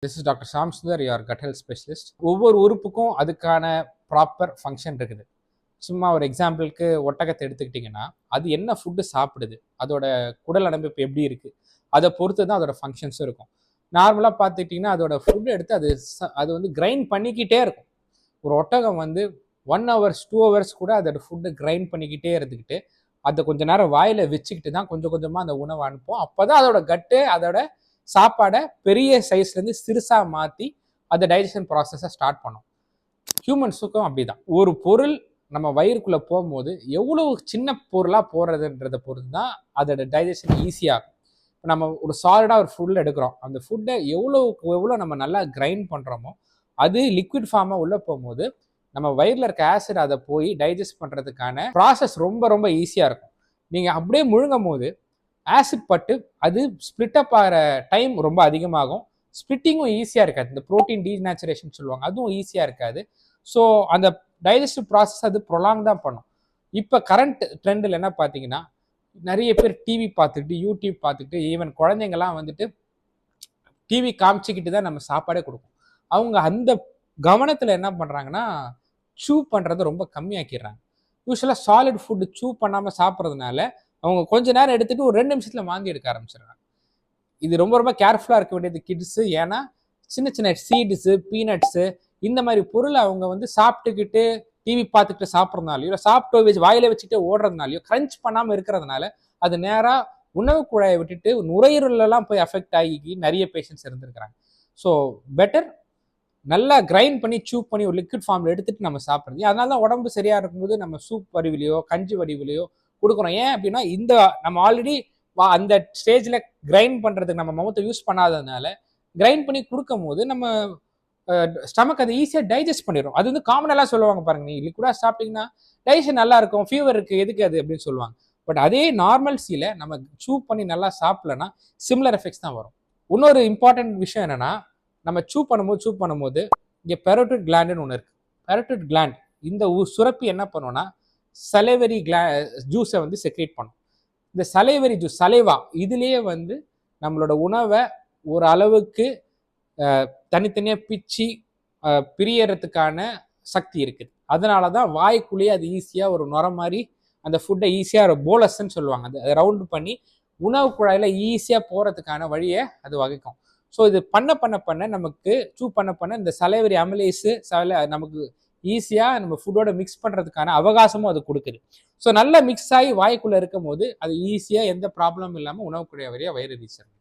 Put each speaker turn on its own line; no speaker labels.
This is doctor Sham Sundar, your gut health specialist. ஒவ்வொரு உறுப்புக்கும் அதுக்கான ப்ராப்பர் ஃபங்க்ஷன் இருக்குது. சும்மா ஒரு எக்ஸாம்பிளுக்கு ஒட்டகத்தை எடுத்துக்கிட்டிங்கன்னா, அது என்ன ஃபுட்டு சாப்பிடுது, அதோட குடல் அமைப்பு எப்படி இருக்குது, அதை பொறுத்து தான் அதோட ஃபங்க்ஷன்ஸும் இருக்கும். நார்மலாக பார்த்துக்கிட்டிங்கன்னா அதோட ஃபுட்டு எடுத்து அது வந்து கிரைண்ட் பண்ணிக்கிட்டே இருக்கும். ஒரு ஒட்டகம் வந்து 1 ஹவர்ஸ் 2 ஹவர்ஸ் கூட அதோட ஃபுட்டு கிரைண்ட் பண்ணிக்கிட்டே இருந்துக்கிட்டு அதை கொஞ்ச நேரம் வாயில் வச்சுக்கிட்டு தான் கொஞ்சம் கொஞ்சமாக அந்த உணவை அனுப்போம். அப்போ தான் அதோட கட்டு அதோட சாப்பாடை பெரிய சைஸ்லேருந்து சிறுசாக மாற்றி அதை டைஜஷன் ப்ராசஸை ஸ்டார்ட் பண்ணும். ஹியூமன்ஸுக்கும் அப்படிதான். ஒரு பொருள் நம்ம வயிறுக்குள்ளே போகும்போது எவ்வளோ சின்ன பொருளாக போகிறதுன்றதை பொறுத்து தான் அதோட டைஜஷன் ஈஸியாகும். இப்போ நம்ம ஒரு சாலிடாக ஒரு ஃபுட் எடுக்கிறோம், அந்த ஃபுட்டை எவ்வளோ நம்ம நல்லா கிரைண்ட் பண்ணுறோமோ அது லிக்விட் ஃபார்மாக உள்ளே போகும்போது நம்ம வயிறில் இருக்க ஆசிட் அதை போய் டைஜஸ்ட் பண்ணுறதுக்கான ப்ராசஸ் ரொம்ப ரொம்ப ஈஸியாக இருக்கும். நீங்கள் அப்படியே முழுங்கும் போது ஆசிட் பட்டு அது ஸ்ப்ளிட் அப் ஆகிற டைம் ரொம்ப அதிகமாகும். ஸ்ப்ளிட்டிங்கும் ஈஸியாக இருக்காது. இந்த ப்ரோட்டீன் டீநேச்சுரேஷன் சொல்லுவாங்க, அதுவும் ஈஸியாக இருக்காது. ஸோ அந்த டைஜஸ்டிவ் ப்ராசஸ் அது ப்ரொலாங் தான் பண்ணும். இப்போ கரண்ட் ட்ரெண்டில் என்ன பார்த்தீங்கன்னா, நிறைய பேர் டிவி பார்த்துக்கிட்டு யூடியூப் பார்த்துக்கிட்டு ஈவன் குழந்தைங்கள்லாம் வந்துட்டு டிவி காமிச்சிக்கிட்டு தான் நம்ம சாப்பாடே கொடுக்கும். அவங்க அந்த கவனத்தில் என்ன பண்ணுறாங்கன்னா, சூ பண்ணுறதை ரொம்ப கம்மியாக்கிடுறாங்க. யூஸ்வலாக சாலிட் ஃபுட்டு சூ பண்ணாமல் சாப்பிட்றதுனால அவங்க கொஞ்ச நேரம் எடுத்துகிட்டு ஒரு 2 நிமிஷத்தில் வாந்தி எடுக்க ஆரம்பிச்சிடுறாங்க. இது ரொம்ப ரொம்ப கேர்ஃபுல்லாக இருக்க வேண்டியது கிட்ஸு. ஏன்னா சின்ன சின்ன சீட்ஸு, பீனட்ஸு இந்த மாதிரி பொருளை அவங்க வந்து சாப்பிட்டுக்கிட்டு டிவி பார்த்துக்கிட்டு சாப்பிட்றதுனாலையோ, இல்லை சாப்பிட்டு வச்சு வாயில வச்சுக்கிட்டே ஓடுறதுனாலையோ, க்ரன்ச் பண்ணாமல் இருக்கிறதுனால அது நேராக உணவு குழாயை விட்டுட்டு நுரையீரலெல்லாம் போய் அஃபெக்ட் ஆகி நிறைய பேஷண்ட்ஸ் இருந்திருக்கிறாங்க. ஸோ பெட்டர் நல்லா கிரைண்ட் பண்ணி சூப் பண்ணி ஒரு லிக்விட் ஃபார்மில் எடுத்துகிட்டு நம்ம சாப்பிட்றது. அதனால தான் உடம்பு சரியாக இருக்கும்போது நம்ம சூப் வடிவிலையோ கஞ்சி வடிவிலையோ கொடுக்குறோம். ஏன் அப்படின்னா இந்த நம்ம ஆல்ரெடி அந்த ஸ்டேஜில் கிரைண்ட் பண்ணுறதுக்கு நம்ம மவுத்தை யூஸ் பண்ணாததுனால கிரைண்ட் பண்ணி கொடுக்கும் போது நம்ம ஸ்டமக் அதை ஈஸியாக டைஜஸ்ட் பண்ணிடும். அது வந்து காமனெல்லாம் சொல்லுவாங்க பாருங்க, நீ லிக்விடாக சாப்பிட்டீங்கன்னா டைஜஷன் நல்லா இருக்கும், ஃபீவர் இருக்குது, எதுக்கு அது அப்படின்னு சொல்லுவாங்க. பட் அதே நார்மல்ஸில் நம்ம சூப் பண்ணி நல்லா சாப்பிடலன்னா சிமிலர் எஃபெக்ட்ஸ் தான் வரும். இன்னொரு இம்பார்ட்டன்ட் விஷயம் என்னென்னா, நம்ம சூப் பண்ணும்போது இங்கே பெரோட்டிட் கிளாண்டுன்னு ஒன்று இருக்குது. பெரோட்டிட் கிளாண்ட் இந்த சுரப்பி என்ன பண்ணுன்னா சலைவரி ஜூஸை வந்து செக்ரேட் பண்ணும். இந்த சலைவரி ஜூஸ் சலைவா இதுலேயே வந்து நம்மளோட உணவை ஒரு அளவுக்கு தனித்தனியாக பிச்சு பிரியறதுக்கான சக்தி இருக்குது. அதனால தான் வாய்க்குள்ளேயே அது ஈஸியாக ஒரு நுர மாதிரி அந்த ஃபுட்டை ஈஸியாக ஒரு போலஸ்ன்னு சொல்லுவாங்க, அதை ரவுண்டு பண்ணி உணவு குழாயில் ஈஸியாக போகிறதுக்கான வழியை அது வகுக்கும். ஸோ இது பண்ண நமக்கு பண்ண இந்த சலைவரி அமிலேஸு நமக்கு ஈஸியாக நம்ம ஃபுட்டோட மிக்ஸ் பண்ணுறதுக்கான அவகாசமும் அது கொடுக்குது. ஸோ நல்லா மிக்ஸ் ஆகி வாய்க்குள்ளே இருக்கும் போது அது ஈஸியாக எந்த ப்ராப்ளமும் இல்லாமல் உணவு குழாய் வழியாக வயிறு ரீச் ஆகும்.